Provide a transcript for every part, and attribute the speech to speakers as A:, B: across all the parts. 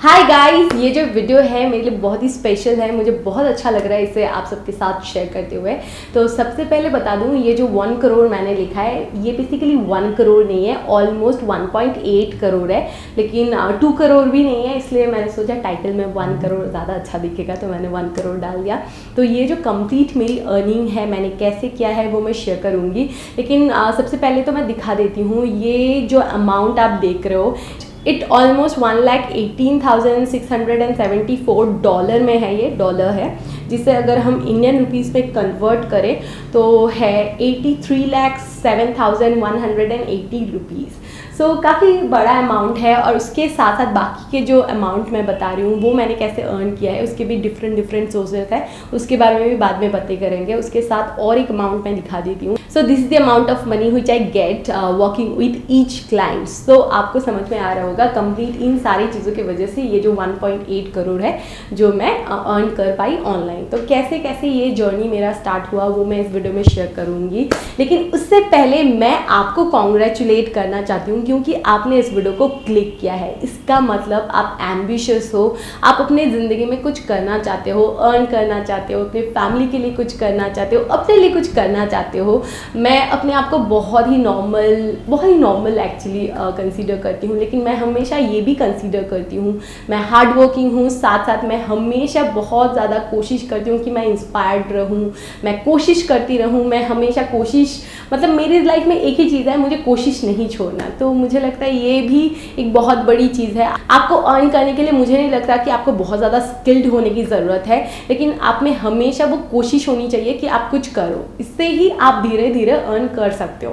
A: Hi guys, ये जो video है मेरे लिए बहुत ही स्पेशल है। मुझे बहुत अच्छा लग रहा है इसे आप सबके साथ शेयर करते हुए। तो सबसे पहले बता दूं, ये जो 1 करोड़ मैंने लिखा है ये बेसिकली 1 करोड़ नहीं है, ऑलमोस्ट 1.8 करोड़ है, लेकिन 2 करोड़ भी नहीं है। इसलिए मैंने सोचा टाइटल में 1 करोड़ ज़्यादा अच्छा दिखेगा तो मैंने 1 करोड़ डाल दिया। तो ये जो कंप्लीट मेरी अर्निंग है, मैंने कैसे किया है वो मैं शेयर करूँगी, लेकिन सबसे पहले तो मैं दिखा देती हूँ। ये जो अमाउंट आप देख रहे हो इट ऑलमोस्ट 1,18,674 डॉलर में है। ये डॉलर है, जिसे अगर हम इंडियन रुपीज़ में कन्वर्ट करें तो है 83,07,180 रुपीज़। सो काफ़ी बड़ा अमाउंट है। और उसके साथ साथ बाकी के जो अमाउंट मैं बता रही हूँ वो मैंने कैसे अर्न किया है, उसके भी डिफरेंट सोर्सेज है, उसके बारे में भी बाद में बातें करेंगे। उसके साथ और एक अमाउंट मैं दिखा देती हूँ। So this is the amount of money which I get working with each client. So आपको समझ में आ रहा होगा कंप्लीट इन सारी चीज़ों की वजह से ये जो 1.8 करोड़ है जो मैं अर्न कर पाई ऑनलाइन। तो कैसे कैसे ये जर्नी मेरा स्टार्ट हुआ वो मैं इस वीडियो में शेयर करूँगी, लेकिन उससे पहले मैं आपको कॉन्ग्रेचुलेट करना चाहती हूँ क्योंकि आपने इस वीडियो को क्लिक किया है। इसका मतलब आप एम्बिशियस हो, आप अपने ज़िंदगी में कुछ करना चाहते हो, अर्न करना चाहते हो, अपनी फैमिली के लिए कुछ करना चाहते हो, अपने लिए कुछ करना चाहते हो। मैं अपने आप को बहुत ही नॉर्मल एक्चुअली कंसीडर करती हूँ, लेकिन मैं हमेशा ये भी कंसीडर करती हूँ मैं हार्ड वर्किंग हूँ। साथ साथ मैं हमेशा बहुत ज़्यादा कोशिश करती हूँ कि मैं इंस्पायर्ड रहूँ, मैं कोशिश करती रहूँ। मैं हमेशा कोशिश, मतलब मेरी लाइफ में एक ही चीज़ है, मुझे कोशिश नहीं छोड़ना। तो मुझे लगता है ये भी एक बहुत बड़ी चीज़ है। आपको अर्न करने के लिए मुझे नहीं लगता कि आपको बहुत ज़्यादा स्किल्ड होने की ज़रूरत है, लेकिन आप में हमेशा वो कोशिश होनी चाहिए कि आप कुछ करो। इससे ही आप धीरे धीरे अर्न कर सकते हो।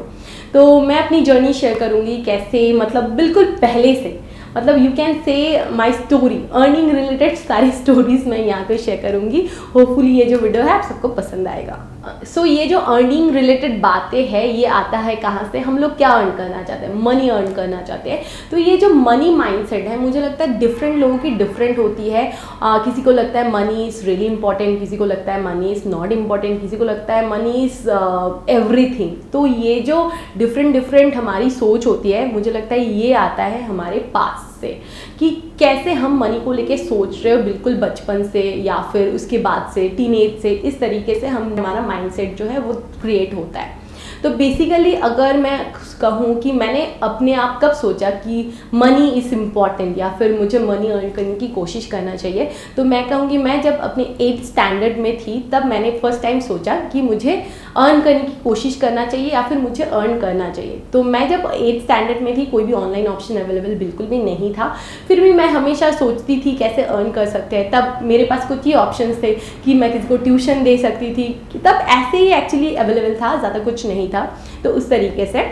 A: तो मैं अपनी जर्नी शेयर करूँगी कैसे, मतलब बिल्कुल पहले से, मतलब you can say my story, earning related सारी स्टोरीज मैं यहाँ पे शेयर करूँगी। होपफुली ये जो वीडियो है आप सबको पसंद आएगा। सो ये जो अर्निंग रिलेटेड बातें हैं ये आता है कहाँ से, हम लोग क्या अर्न करना चाहते हैं, मनी अर्न करना चाहते हैं। तो ये जो मनी माइंडसेट है मुझे लगता है डिफरेंट लोगों की डिफरेंट होती है। किसी को लगता है मनी इज़ रियली इंपॉर्टेंट, किसी को लगता है मनी इज़ नॉट इम्पॉर्टेंट, किसी को लगता है मनी इज़ एवरीथिंग। तो ये जो डिफरेंट हमारी सोच होती है, मुझे लगता है ये आता है हमारे पास से कि कैसे हम मनी को लेके सोच रहे हो, बिल्कुल बचपन से या फिर उसके बाद से टीनेज से, इस तरीके से हमारा माइंडसेट जो है वो क्रिएट होता है। तो बेसिकली अगर मैं कहूँ कि मैंने अपने आप कब सोचा कि मनी इज़ इम्पॉर्टेंट या फिर मुझे मनी अर्न करने की कोशिश करना चाहिए, तो मैं कहूँगी मैं जब अपने 8th स्टैंडर्ड में थी तब मैंने फर्स्ट टाइम सोचा कि मुझे अर्न करने की कोशिश करना चाहिए या फिर मुझे अर्न करना चाहिए। तो मैं जब 8th स्टैंडर्ड में थी, कोई भी ऑनलाइन ऑप्शन अवेलेबल बिल्कुल भी नहीं था, फिर भी मैं हमेशा सोचती थी कैसे अर्न कर सकते हैं। तब मेरे पास कुछ ही ऑप्शंस थे कि मैं किसी को ट्यूशन दे सकती थी, तब ऐसे ही एक्चुअली अवेलेबल था, ज़्यादा कुछ नहीं था। तो उस तरीके से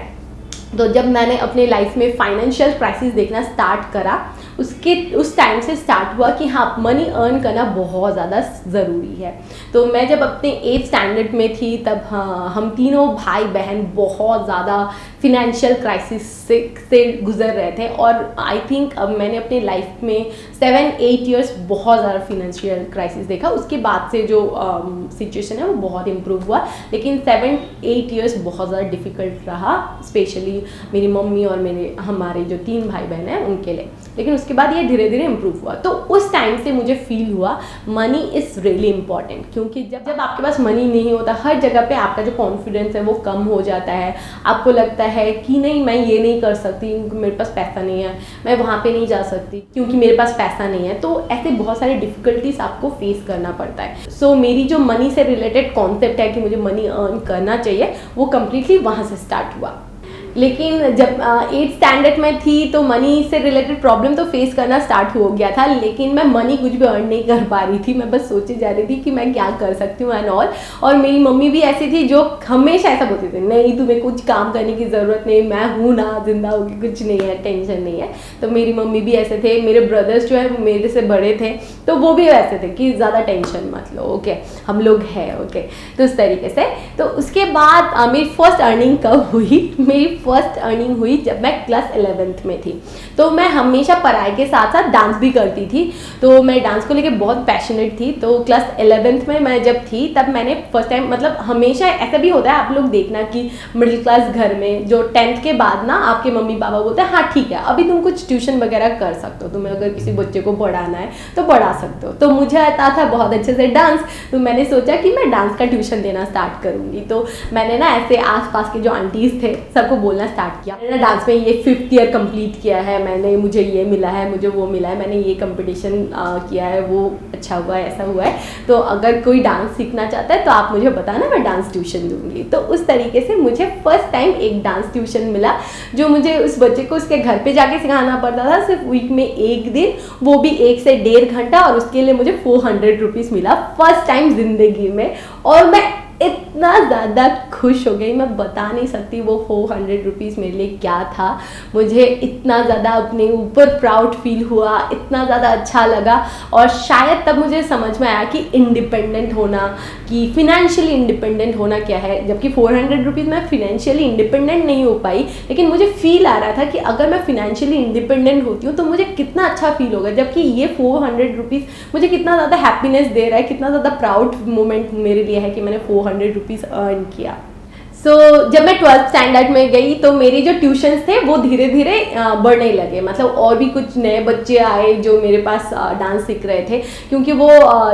A: तो जब मैंने अपने लाइफ में फाइनेंशियल क्राइसिस देखना स्टार्ट करा, उस टाइम से स्टार्ट हुआ कि हाँ मनी अर्न करना बहुत ज़्यादा ज़रूरी है। तो मैं जब अपने 8th स्टैंडर्ड में थी तब हाँ हम तीनों भाई बहन बहुत ज़्यादा फिनेंशियल क्राइसिस से गुजर रहे थे। और आई थिंक अब मैंने अपने लाइफ में 7-8 ईयर्स बहुत ज़्यादा फिनेंशियल क्राइसिस देखा। उसके बाद से जो सिचुएशन है वो बहुत इम्प्रूव हुआ, लेकिन 7-8 ईयर्स बहुत ज़्यादा डिफ़िकल्ट रहा, स्पेशली मेरी मम्मी और हमारे जो 3 भाई बहन हैं उनके लिए। लेकिन उसके बाद ये धीरे धीरे इम्प्रूव हुआ। तो उस टाइम से मुझे फील हुआ मनी इज़ रियली इंपॉर्टेंट, क्योंकि जब आपके पास मनी नहीं होता, हर जगह पे आपका जो कॉन्फिडेंस है वो कम हो जाता है। आपको लगता है कि नहीं मैं ये नहीं कर सकती क्योंकि मेरे पास पैसा नहीं है, मैं वहाँ पे नहीं जा सकती क्योंकि मेरे पास पैसा नहीं है। तो ऐसे बहुत सारे डिफ़िकल्टीज आपको फेस करना पड़ता है। सो मेरी जो मनी से रिलेटेड कॉन्सेप्ट है कि मुझे मनी अर्न करना चाहिए, वो कम्प्लीटली वहाँ से स्टार्ट हुआ। लेकिन जब 8th स्टैंडर्ड में थी तो मनी से रिलेटेड प्रॉब्लम तो फेस करना स्टार्ट हो गया था, लेकिन मैं मनी कुछ भी अर्न नहीं कर पा रही थी। मैं बस सोचे जा रही थी कि मैं क्या कर सकती हूँ एंड ऑल। और मेरी मम्मी भी ऐसी थी जो हमेशा ऐसा बोलती थी, नहीं तुम्हें कुछ काम करने की ज़रूरत नहीं, मैं हूँ ना, जिंदा होगी, कुछ नहीं है, टेंशन नहीं है। तो मेरी मम्मी भी ऐसे थे। मेरे ब्रदर्स जो है मेरे से बड़े थे तो वो भी वैसे थे कि ज़्यादा टेंशन मत लो, ओके हम लोग हैं, ओके। तो उस तरीके से तो उसके बाद मेरी फर्स्ट अर्निंग कब हुई, मेरी फर्स्ट अर्निंग हुई जब मैं क्लास 11th में थी। तो मैं हमेशा पढ़ाई के साथ साथ डांस भी करती थी, तो मैं डांस को लेके बहुत पैशनेट थी। तो क्लास 11th में मैं जब थी तब मैंने फर्स्ट टाइम, मतलब हमेशा ऐसा भी होता है, आप लोग देखना कि मिडिल क्लास घर में जो 10th के बाद ना आपके मम्मी पापा बोलते हैं हाँ ठीक है अभी तुम कुछ ट्यूशन वगैरह कर सकते हो, तुम्हें अगर किसी बच्चे को पढ़ाना है तो पढ़ा सकते हो। तो मुझे आता था बहुत अच्छे से डांस, तो मैंने सोचा कि मैं डांस का ट्यूशन देना स्टार्ट करूँगी। तो मैंने ना ऐसे आसपास के जो आंटीज़ थे सबको बोलना स्टार्ट किया, मैंने डांस में ये 5th ईयर कंप्लीट किया है, मैंने मुझे ये मिला है, मुझे वो मिला है, मैंने ये कंपटीशन किया है, वो अच्छा हुआ है, ऐसा हुआ है, तो अगर कोई डांस सीखना चाहता है तो आप मुझे बताना, मैं डांस ट्यूशन दूंगी। तो उस तरीके से मुझे फर्स्ट टाइम एक डांस ट्यूशन मिला जो मुझे उस बच्चे को उसके घर पे जाके सिखाना पड़ता था, सिर्फ वीक में एक दिन, वो भी 1 से 1.5 घंटा, और उसके लिए मुझे 400 रुपीज़ मिला फर्स्ट टाइम ज़िंदगी में। और मैं इतना ज़्यादा खुश हो गई, मैं बता नहीं सकती वो 400 रुपीज़ मेरे लिए क्या था। मुझे इतना ज़्यादा अपने ऊपर प्राउड फील हुआ, इतना ज़्यादा अच्छा लगा, और शायद तब मुझे समझ में आया कि इंडिपेंडेंट होना, कि फिनेंशियली इंडिपेंडेंट होना क्या है। जबकि 400 रुपीज़ में फिनेंशियली इंडिपेंडेंट नहीं हो पाई, लेकिन मुझे फील आ रहा था कि अगर मैं फिनेंशियली इंडिपेंडेंट होती हूँ तो मुझे कितना अच्छा फील होगा। जबकि ये 400 रुपीज़ मुझे कितना ज़्यादा हैप्पीनेस दे रहा है, कितना ज़्यादा प्राउड मोमेंट मेरे लिए है कि मैंने 400 रुपीज़ अर्न किया। जब मैं 12th स्टैंडर्ड में गई तो मेरे जो ट्यूशन्स थे वो धीरे धीरे बढ़ने लगे, मतलब और भी कुछ नए बच्चे आए जो मेरे पास डांस सीख रहे थे, क्योंकि वो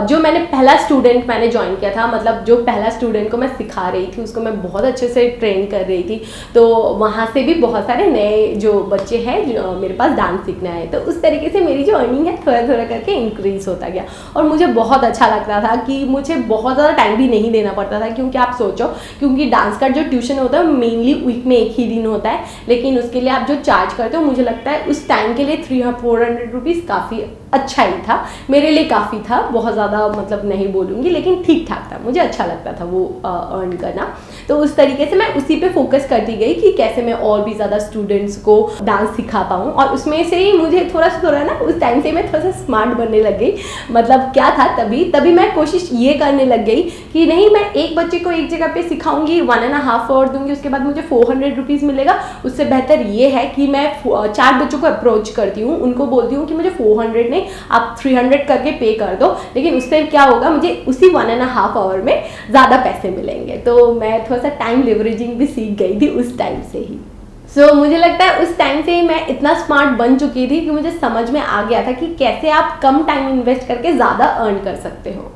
A: जो मैंने पहला स्टूडेंट मैंने ज्वाइन किया था, मतलब जो पहला स्टूडेंट को मैं सिखा रही थी उसको मैं बहुत अच्छे से ट्रेन कर रही थी, तो वहाँ से भी बहुत सारे नए जो बच्चे हैं जो मेरे पास डांस सीखने आए। तो उस तरीके से मेरी जो अर्निंग है थोड़ा थोड़ा करके इंक्रीज होता गया, और मुझे बहुत अच्छा लगता था कि मुझे बहुत ज़्यादा टाइम भी नहीं देना पड़ता था। क्योंकि आप सोचो, क्योंकि डांस का जो ट्यूशन होता है मेनली वीक में एक ही दिन होता है, लेकिन उसके लिए आप जो चार्ज करते हो, मुझे लगता है उस टाइम के लिए 300-400 रुपीज़ काफ़ी अच्छा ही था, मेरे लिए काफ़ी था, बहुत ज़्यादा मतलब नहीं बोलूँगी, लेकिन ठीक ठाक था, मुझे अच्छा लगता था वो अर्न करना। तो उस तरीके से मैं उसी पे फोकस करती गई कि कैसे मैं और भी ज़्यादा स्टूडेंट्स को डांस सिखा पाऊँ, और उसमें से ही मुझे थोड़ा ना उस टाइम से मैं थोड़ा सा स्मार्ट बनने लग गई। मतलब क्या था, तभी मैं कोशिश ये करने लग गई कि नहीं, मैं एक बच्चे को एक जगह पे सिखाऊंगी, 1.5 आवर दूंगी, उसके बाद मुझे 400 रुपीज़ मिलेगा। उससे बेहतर ये है कि मैं 4 बच्चों को अप्रोच करती हूँ, उनको बोलती हूँ कि मुझे 400 नहीं, आप 300 करके पे कर दो, लेकिन उससे क्या होगा, मुझे उसी 1.5 आवर में ज़्यादा पैसे मिलेंगे। तो मैं थोड़ा सा टाइम लेवरेजिंग भी सीख गई थी उस टाइम से ही। मुझे लगता है उस टाइम से ही मैं इतना स्मार्ट बन चुकी थी कि मुझे समझ में आ गया था कि कैसे आप कम टाइम इन्वेस्ट करके ज़्यादा अर्न कर सकते हो।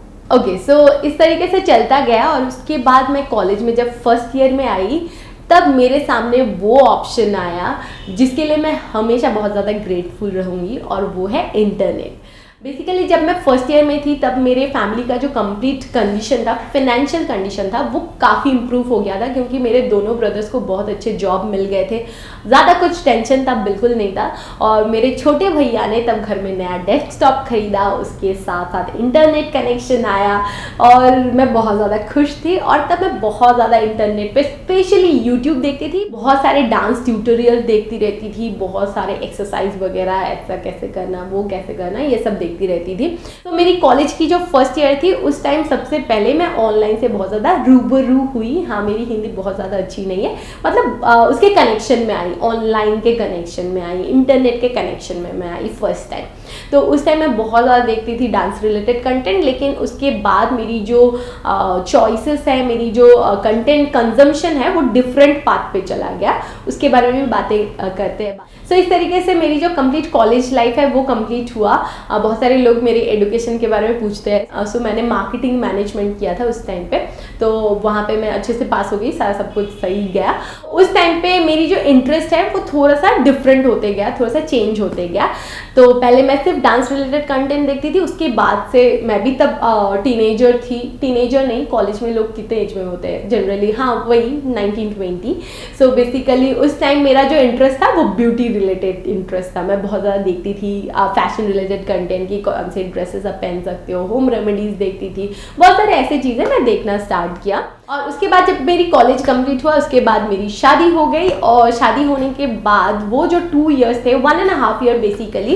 A: इस तरीके से चलता गया, और उसके बाद मैं कॉलेज में जब फर्स्ट ईयर में आई तब मेरे सामने वो ऑप्शन आया जिसके लिए मैं हमेशा बहुत ज़्यादा ग्रेटफुल रहूँगी, और वो है इंटरनेट। बेसिकली जब मैं फर्स्ट ईयर में थी तब मेरे फैमिली का जो कंप्लीट कंडीशन था, फिनेंशियल कंडीशन था, वो काफ़ी इम्प्रूव हो गया था, क्योंकि मेरे दोनों ब्रदर्स को बहुत अच्छे जॉब मिल गए थे, ज़्यादा कुछ टेंशन तब बिल्कुल नहीं था। और मेरे छोटे भैया ने तब घर में नया डेस्कटॉप खरीदा, उसके साथ साथ इंटरनेट कनेक्शन आया, और मैं बहुत ज़्यादा खुश थी। और तब मैं बहुत ज़्यादा इंटरनेट पे स्पेशली यूट्यूब देखती थी, बहुत सारे डांस ट्यूटोरियल देखती रहती थी, बहुत सारे एक्सरसाइज वगैरह, ऐसा कैसे करना, वो कैसे करना, ये सब देखती रहती थी। तो मेरी कॉलेज की जो फर्स्ट ईयर थी उस टाइम सबसे पहले मैं ऑनलाइन से बहुत ज़्यादा रूबरू हुई। हाँ, मेरी हिंदी बहुत ज़्यादा अच्छी नहीं है, मतलब उसके कनेक्शन में आई, ऑनलाइन के कनेक्शन में आई, इंटरनेट के कनेक्शन में मैं आई फर्स्ट टाइम। तो उस टाइम मैं बहुत ज़्यादा देखती थी डांस रिलेटेड कंटेंट, लेकिन उसके बाद मेरी जो चॉइसेस है, मेरी जो कंटेंट कंजम्पशन है, वो डिफरेंट पाथ पे चला गया। उसके बारे में भी बातें करते हैं। इस तरीके से मेरी जो कंप्लीट कॉलेज लाइफ है वो कंप्लीट हुआ। बहुत सारे लोग मेरे एजुकेशन के बारे में पूछते हैं। मैंने मार्केटिंग मैनेजमेंट किया था उस टाइम पे, तो वहाँ पे मैं अच्छे से पास हो गई, सारा सब कुछ सही गया। उस टाइम पे मेरी जो इंटरेस्ट है वो थोड़ा सा डिफरेंट होते गया, थोड़ा सा चेंज होते गया। तो पहले मैं सिर्फ डांस रिलेटेड कंटेंट देखती थी, उसके बाद से मैं भी तब टीनेजर थी, टीनेजर नहीं, कॉलेज में लोग कितने एज में होते हैं जनरली, हाँ वही 19-20। बेसिकली उस टाइम मेरा जो इंटरेस्ट था वो ब्यूटी रिलेटेड इंटरेस्ट था। मैं बहुत ज़्यादा देखती थी फैशन रिलेटेड कंटेंट की, कौन से ड्रेसेस आप पहन सकते हो, होम रेमेडीज़ देखती थी, बहुत सारे ऐसे चीज़ें मैं देखना स्टार्ट किया। और उसके बाद जब मेरी कॉलेज कंप्लीट हुआ उसके बाद मेरी शादी हो गई, और शादी होने के बाद वो जो 2 इयर्स थे, 1.5 ईयर बेसिकली,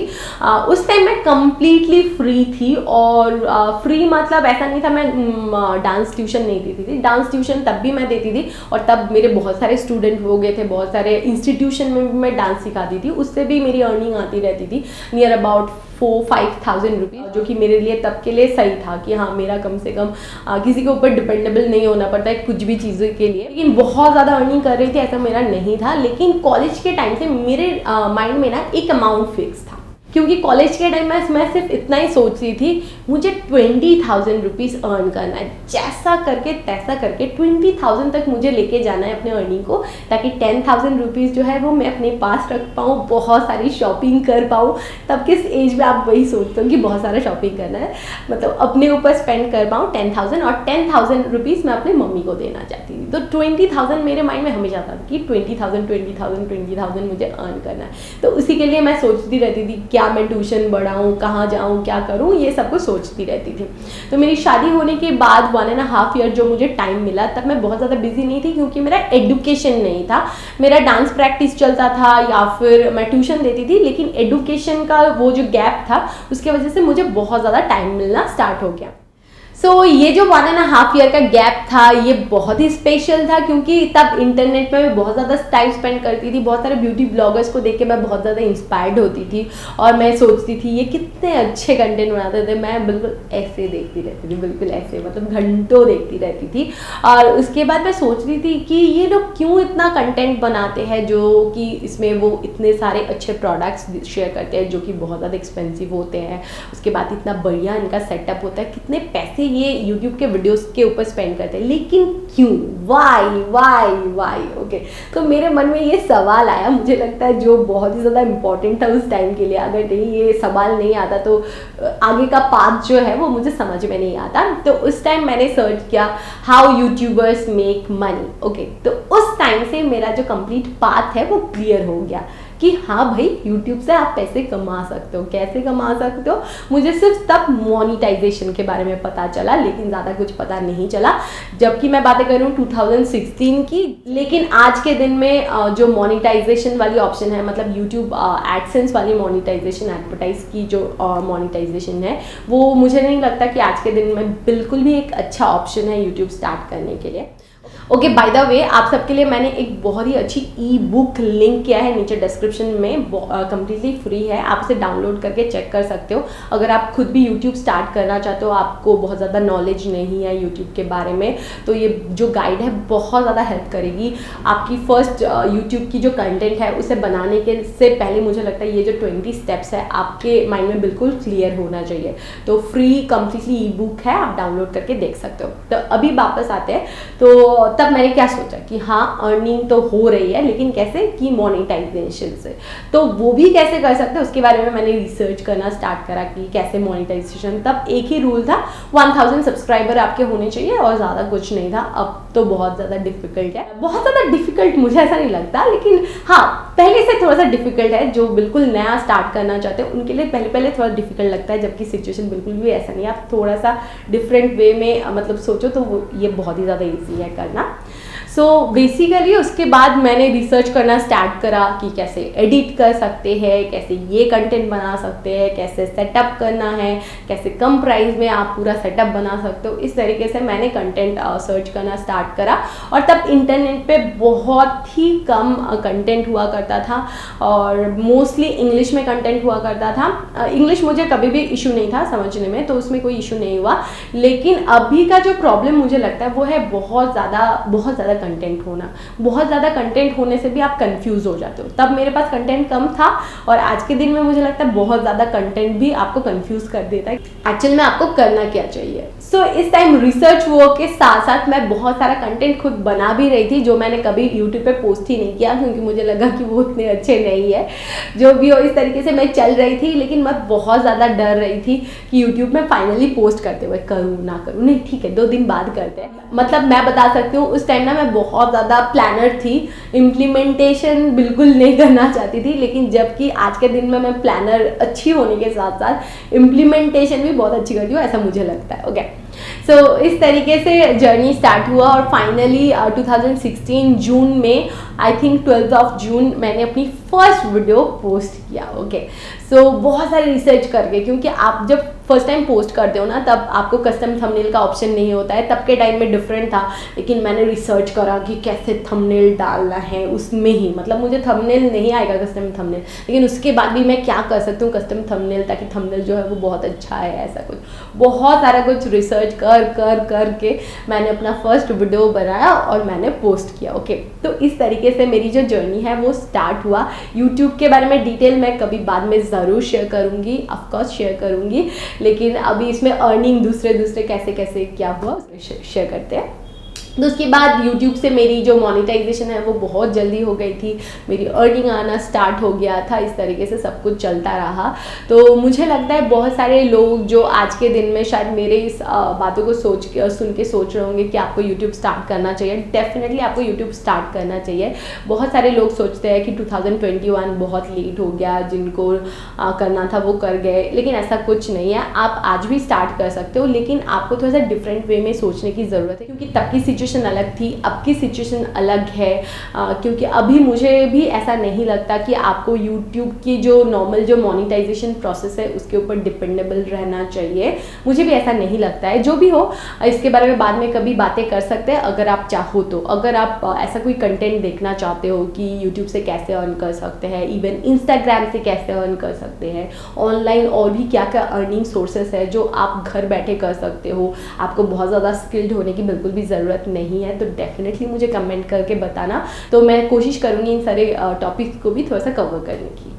A: उस टाइम मैं कम्प्लीटली फ्री थी। और फ्री मतलब ऐसा नहीं था मैं डांस ट्यूशन नहीं देती थी, डांस ट्यूशन तब भी मैं देती थी, और तब मेरे बहुत सारे स्टूडेंट हो गए थे, बहुत सारे इंस्टीट्यूशन में भी मैं डांस सिखाती थी, उससे भी मेरी अर्निंग आती रहती थी नियर अबाउट 4-5,000 रुपीज़, जो कि मेरे लिए तब के लिए सही था कि हाँ मेरा कम से कम किसी के ऊपर डिपेंडेबल नहीं होना पड़ता है कुछ भी चीज़ों के लिए। लेकिन बहुत ज़्यादा अर्निंग कर रही थी ऐसा मेरा नहीं था। लेकिन कॉलेज के टाइम से मेरे माइंड में ना एक अमाउंट फिक्स था, क्योंकि कॉलेज के टाइम में मैं सिर्फ इतना ही सोच रही थी, मुझे 20,000 रुपीज़ अर्न करना है, जैसा करके तैसा करके 20,000 तक मुझे लेके जाना है अपने अर्निंग को, ताकि 10,000 रुपीज़ जो है वो मैं अपने पास रख पाऊँ, बहुत सारी शॉपिंग कर पाऊँ। तब किस एज में आप वही सोचते हो कि बहुत सारा शॉपिंग करना है, मतलब अपने ऊपर स्पेंड कर पाऊँ 10,000, और 10,000 रुपीज़ मैं अपनी मम्मी को देना चाहती थी। तो 20,000 मेरे माइंड में हमेशा था कि 20,000 मुझे अर्न करना है। तो उसी के लिए मैं सोचती रहती थी क्या मैं ट्यूशन बढ़ाऊँ, कहाँ जाऊँ, क्या करूँ, ये सब कुछ सोचती रहती थी। तो मेरी शादी होने के बाद 1.5 ईयर जो मुझे टाइम मिला, तब मैं बहुत ज़्यादा बिजी नहीं थी, क्योंकि मेरा एडुकेशन नहीं था, मेरा डांस प्रैक्टिस चलता था या फिर मैं ट्यूशन देती थी। लेकिन एडुकेशन का वो जो गैप था उसकी वजह से मुझे बहुत ज़्यादा टाइम मिलना स्टार्ट हो गया। ये जो 1.5 ईयर का गैप था ये बहुत ही स्पेशल था, क्योंकि तब इंटरनेट पे मैं बहुत ज़्यादा टाइम स्पेंड करती थी, बहुत सारे ब्यूटी ब्लॉगर्स को देख के मैं बहुत ज़्यादा इंस्पायर्ड होती थी, और मैं सोचती थी ये कितने अच्छे कंटेंट बनाते थे। मैं बिल्कुल ऐसे देखती रहती थी, बिल्कुल ऐसे, मतलब घंटों देखती रहती थी। और उसके बाद मैं सोच रही थी कि ये लोग क्यों इतना कंटेंट बनाते हैं, जो कि इसमें वो इतने सारे अच्छे प्रोडक्ट्स शेयर करते हैं जो कि बहुत ज़्यादा एक्सपेंसिव होते हैं, उसके बाद इतना बढ़िया इनका सेटअप होता है, कितने पैसे ये YouTube के वीडियोस के ऊपर स्पेंड करते हैं, लेकिन क्यों, वाई ओके। तो मेरे मन में ये सवाल आया, मुझे लगता है जो बहुत ही ज़्यादा इम्पोर्टेंट था उस टाइम के लिए। अगर नहीं ये सवाल नहीं आता तो आगे का पाथ जो है वो मुझे समझ में नहीं आता। तो उस टाइम मैंने सर्च किया how YouTubers make money, okay. तो उस टाइम से मेरा जो कंप्लीट पाथ है वो क्लियर हो गया कि हाँ भाई YouTube से आप पैसे कमा सकते हो। कैसे कमा सकते हो, मुझे सिर्फ तब मोनेटाइजेशन के बारे में पता चला, लेकिन ज़्यादा कुछ पता नहीं चला। जबकि मैं बातें करूँ 2016 की, लेकिन आज के दिन में जो मोनेटाइजेशन वाली ऑप्शन है, मतलब YouTube एडसेंस वाली मोनेटाइजेशन, एडवर्टाइज की जो मोनेटाइजेशन है, वो मुझे नहीं लगता कि आज के दिन में बिल्कुल भी एक अच्छा ऑप्शन है YouTube स्टार्ट करने के लिए। ओके, बाय द वे आप सबके लिए मैंने एक बहुत ही अच्छी ई बुक लिंक किया है नीचे डिस्क्रिप्शन में, कम्प्लीटली फ्री है, आप इसे डाउनलोड करके चेक कर सकते हो। अगर आप खुद भी यूट्यूब स्टार्ट करना चाहते हो, आपको बहुत ज़्यादा नॉलेज नहीं है यूट्यूब के बारे में, तो ये जो गाइड है बहुत ज़्यादा हेल्प करेगी आपकी फर्स्ट यूट्यूब की जो कंटेंट है उसे बनाने के से पहले। मुझे लगता है ये जो 20 स्टेप्स है आपके माइंड में बिल्कुल क्लियर होना चाहिए। तो फ्री कम्प्लीटली ई बुक है, आप डाउनलोड करके देख सकते हो। तो अभी वापस आते हैं, तो तब मैंने क्या सोचा कि हाँ अर्निंग तो हो रही है, लेकिन कैसे, कि मोनेटाइजेशन से। तो वो भी कैसे कर सकते हैं उसके बारे में मैंने रिसर्च करना स्टार्ट करा कि कैसे मोनेटाइजेशन। तब एक ही रूल था, 1000 सब्सक्राइबर आपके होने चाहिए और ज़्यादा कुछ नहीं था। अब तो बहुत ज़्यादा डिफिकल्ट है, बहुत ज़्यादा डिफिकल्ट मुझे ऐसा नहीं लगता, लेकिन हाँ पहले से थोड़ा सा डिफिकल्ट है। जो बिल्कुल नया स्टार्ट करना चाहते हैं उनके लिए पहले थोड़ा डिफिकल्ट लगता है, जबकि सिचुएशन बिल्कुल भी ऐसा नहीं है। आप थोड़ा सा डिफरेंट वे में मतलब सोचो तो ये बहुत ही ज़्यादा ईजी है करना। सो बेसिकली उसके बाद मैंने रिसर्च करना स्टार्ट करा कि कैसे एडिट कर सकते हैं, कैसे ये कंटेंट बना सकते हैं, कैसे सेटअप करना है, कैसे कम प्राइस में आप पूरा सेटअप बना सकते हो। इस तरीके से मैंने कंटेंट सर्च करना स्टार्ट करा। और तब इंटरनेट पे बहुत ही कम कंटेंट हुआ करता था, और मोस्टली इंग्लिश में कंटेंट हुआ करता था। इंग्लिश मुझे कभी भी इशू नहीं था समझने में, तो उसमें कोई इशू नहीं हुआ। लेकिन अभी का जो प्रॉब्लम मुझे लगता है वो है बहुत ज़्यादा कंटेंट होना। बहुत ज़्यादा कंटेंट होने से भी आप कंफ्यूज हो जाते हो। तब मेरे पास कंटेंट कम था, और आज के दिन में मुझे लगता है बहुत ज़्यादा कंटेंट भी आपको कंफ्यूज कर देता है एक्चुअल में आपको करना क्या चाहिए। सो इस टाइम रिसर्च वर्क के साथ साथ मैं बहुत सारा कंटेंट खुद बना भी रही थी, जो मैंने कभी यूट्यूब पे पोस्ट ही नहीं किया, क्योंकि मुझे लगा कि वो उतने अच्छे नहीं है। जो भी हो, इस तरीके से मैं चल रही थी, लेकिन मैं बहुत ज़्यादा डर रही थी कि यूट्यूब में फाइनली पोस्ट करते हुए करूँ ना करूँ। नहीं ठीक है, 2 दिन बाद करते हैं। मतलब मैं बता सकती हूँ उस टाइम ना मैं बहुत ज़्यादा प्लानर थी, इम्प्लीमेंटेशन बिल्कुल नहीं करना चाहती थी, लेकिन जबकि आज के दिन में मैं प्लानर अच्छी होने के साथ साथ इम्प्लीमेंटेशन भी बहुत अच्छी करती हूँ, ऐसा मुझे लगता है। ओके, सो इस तरीके से जर्नी स्टार्ट हुआ और फाइनली 2016 जून में, आई थिंक 12 जून, मैंने अपनी फर्स्ट वीडियो पोस्ट किया। ओके, सो बहुत सारे रिसर्च करके, क्योंकि आप जब फर्स्ट टाइम पोस्ट करते हो ना, तब आपको कस्टम थंबनेल का ऑप्शन नहीं होता है। तब के टाइम में डिफरेंट था, लेकिन मैंने रिसर्च करा कि कैसे थंबनेल डालना है उसमें ही, मतलब मुझे थंबनेल नहीं आएगा कस्टम थंबनेल, लेकिन उसके बाद भी मैं क्या कर सकती हूँ कस्टम थंबनेल, ताकि थंबनेल जो है वो बहुत अच्छा है, ऐसा कुछ बहुत सारा कुछ रिसर्च कर के मैंने अपना फर्स्ट वीडियो बनाया और मैंने पोस्ट किया। ओके, तो इस तरीके से मेरी जो जर्नी है वो स्टार्ट हुआ। यूट्यूब के बारे में डिटेल मैं कभी बाद में ज़रूर शेयर करूँगी, ऑफकोर्स शेयर करूँगी, लेकिन अभी इसमें अर्निंग दूसरे कैसे कैसे क्या हुआ शेयर करते हैं। तो उसके बाद YouTube से मेरी जो मोनेटाइजेशन है वो बहुत जल्दी हो गई थी, मेरी अर्निंग आना स्टार्ट हो गया था, इस तरीके से सब कुछ चलता रहा। तो मुझे लगता है बहुत सारे लोग जो आज के दिन में शायद मेरे इस बातों को सुन के सोच रहे होंगे कि आपको YouTube स्टार्ट करना चाहिए। डेफिनेटली आपको YouTube स्टार्ट करना चाहिए। बहुत सारे लोग सोचते हैं कि 2021 बहुत लेट हो गया, जिनको करना था वो कर गए, लेकिन ऐसा कुछ नहीं है। आप आज भी स्टार्ट कर सकते हो, लेकिन आपको थोड़ा सा डिफरेंट वे में सोचने की ज़रूरत है, क्योंकि तब की सिचुएशन अलग थी, अब की सिचुएशन अलग है। क्योंकि अभी मुझे भी ऐसा नहीं लगता कि आपको YouTube की जो नॉर्मल जो मोनेटाइजेशन प्रोसेस है उसके ऊपर डिपेंडेबल रहना चाहिए, मुझे भी ऐसा नहीं लगता है। जो भी हो, इसके बारे में बाद में कभी बातें कर सकते हैं अगर आप चाहो तो। अगर आप ऐसा कोई कंटेंट देखना चाहते हो कि YouTube से कैसे अर्न कर सकते हैं, इवन Instagram से कैसे अर्न कर सकते हैं, ऑनलाइन और भी क्या क्या अर्निंग सोर्सेस है जो आप घर बैठे कर सकते हो, आपको बहुत ज़्यादा स्किल्ड होने की बिल्कुल भी ज़रूरत नहीं है, तो डेफिनेटली मुझे कमेंट करके बताना, तो मैं कोशिश करूँगी इन सारे टॉपिक्स को भी थोड़ा सा कवर करने की।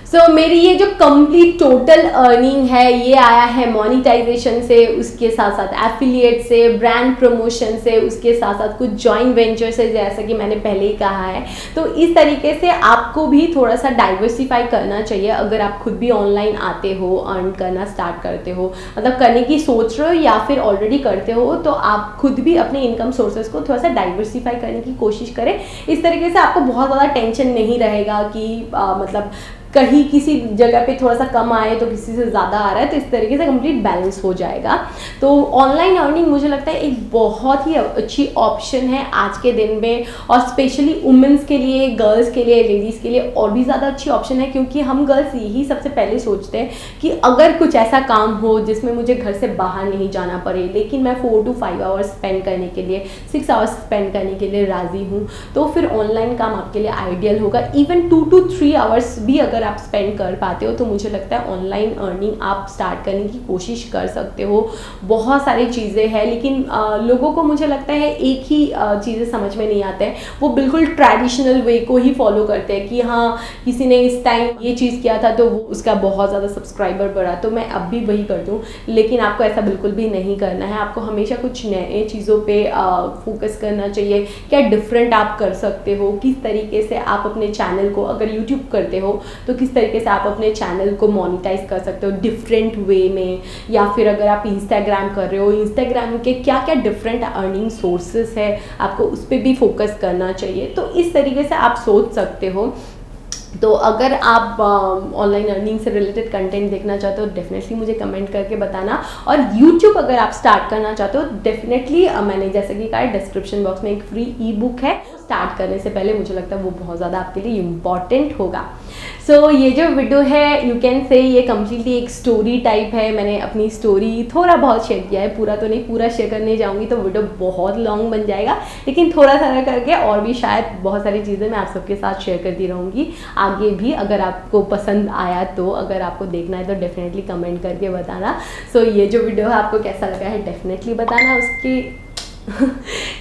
A: सो मेरी ये जो कंप्लीट टोटल अर्निंग है ये आया है मोनेटाइजेशन से, उसके साथ साथ एफिलिएट से, ब्रांड प्रमोशन से, उसके साथ साथ कुछ जॉइंट वेंचर से, जैसा कि मैंने पहले ही कहा है। तो इस तरीके से आपको भी थोड़ा सा डाइवर्सिफाई करना चाहिए। अगर आप खुद भी ऑनलाइन आते हो, अर्न करना स्टार्ट करते हो, मतलब करने की सोच रहे हो या फिर ऑलरेडी करते हो, तो आप खुद भी अपने इनकम सोर्सेज को थोड़ा सा डाइवर्सिफाई करने की कोशिश करें। इस तरीके से आपको बहुत ज़्यादा टेंशन नहीं रहेगा कि मतलब कहीं किसी जगह पे थोड़ा सा कम आए तो किसी से ज़्यादा आ रहा है, तो इस तरीके से कंप्लीट बैलेंस हो जाएगा। तो ऑनलाइन अर्निंग मुझे लगता है एक बहुत ही अच्छी ऑप्शन है आज के दिन में, और स्पेशली वुमेंस के लिए, गर्ल्स के लिए, लेडीज़ के लिए और भी ज़्यादा अच्छी ऑप्शन है, क्योंकि हम गर्ल्स यही सबसे पहले सोचते हैं कि अगर कुछ ऐसा काम हो जिसमें मुझे घर से बाहर नहीं जाना पड़े, लेकिन मैं 4 to 5 आवर्स स्पेंड करने के लिए, 6 आवर्स स्पेंड करने के लिए राज़ी हूँ, तो फिर ऑनलाइन काम आपके लिए आइडियल होगा। इवन 2 to 3 आवर्स भी अगर आप स्पेंड कर पाते हो तो मुझे लगता है ऑनलाइन अर्निंग आप स्टार्ट करने की कोशिश कर सकते हो। बहुत सारी चीज़ें हैं, लेकिन लोगों को मुझे लगता है एक ही चीज़ें समझ में नहीं आते हैं, वो बिल्कुल ट्रेडिशनल वे को ही फॉलो करते हैं कि हाँ किसी ने इस टाइम ये चीज़ किया था तो वो उसका बहुत ज़्यादा सब्सक्राइबर बढ़ा, तो मैं अब भी वही कर दूँ। लेकिन आपको ऐसा बिल्कुल भी नहीं करना है, आपको हमेशा कुछ नए चीज़ों पर फोकस करना चाहिए। क्या डिफरेंट आप कर सकते हो, किस तरीके से आप अपने चैनल को, अगर यूट्यूब करते हो तो किस तरीके से आप अपने चैनल को मोनेटाइज कर सकते हो डिफरेंट वे में, या फिर अगर आप इंस्टाग्राम कर रहे हो, इंस्टाग्राम के क्या क्या डिफरेंट अर्निंग सोर्सेस है, आपको उस पर भी फोकस करना चाहिए। तो इस तरीके से आप सोच सकते हो। तो अगर आप ऑनलाइन अर्निंग से रिलेटेड कंटेंट देखना चाहते हो डेफिनेटली मुझे कमेंट करके बताना। और यूट्यूब अगर आप स्टार्ट करना चाहते हो डेफिनेटली मैंने जैसे कि कहा डिस्क्रिप्शन बॉक्स में एक फ्री ई बुक है, स्टार्ट करने से पहले मुझे लगता है वो बहुत ज़्यादा आपके लिए इम्पॉर्टेंट होगा। सो ये जो वीडियो है यू कैन से ये कम्प्लीटली एक स्टोरी टाइप है। मैंने अपनी स्टोरी थोड़ा बहुत शेयर किया है, पूरा तो नहीं, पूरा शेयर करने जाऊँगी तो वीडियो बहुत लॉन्ग बन जाएगा, लेकिन थोड़ा सा करके और भी शायद बहुत सारी चीज़ें मैं आप सबके साथ शेयर करती रहूँगी आगे भी। अगर आपको पसंद आया तो, अगर आपको देखना है तो डेफिनेटली कमेंट करके बताना। सो ये जो वीडियो है आपको कैसा लगा है डेफिनेटली बताना। उसकी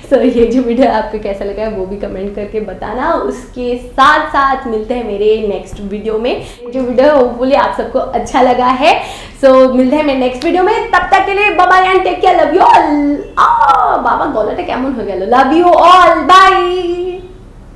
A: सो ये जो वीडियो आपको कैसा लगा है वो भी कमेंट करके बताना। उसके साथ साथ मिलते हैं मेरे नेक्स्ट वीडियो में। जो वीडियो है होपफुली आप सबको अच्छा लगा है। सो मिलते हैं मेरे नेक्स्ट वीडियो में, तब तक के लिए bye bye and take care, love you all. बाबा गलाटा केमन हो गया, लव यू ऑल, बाय।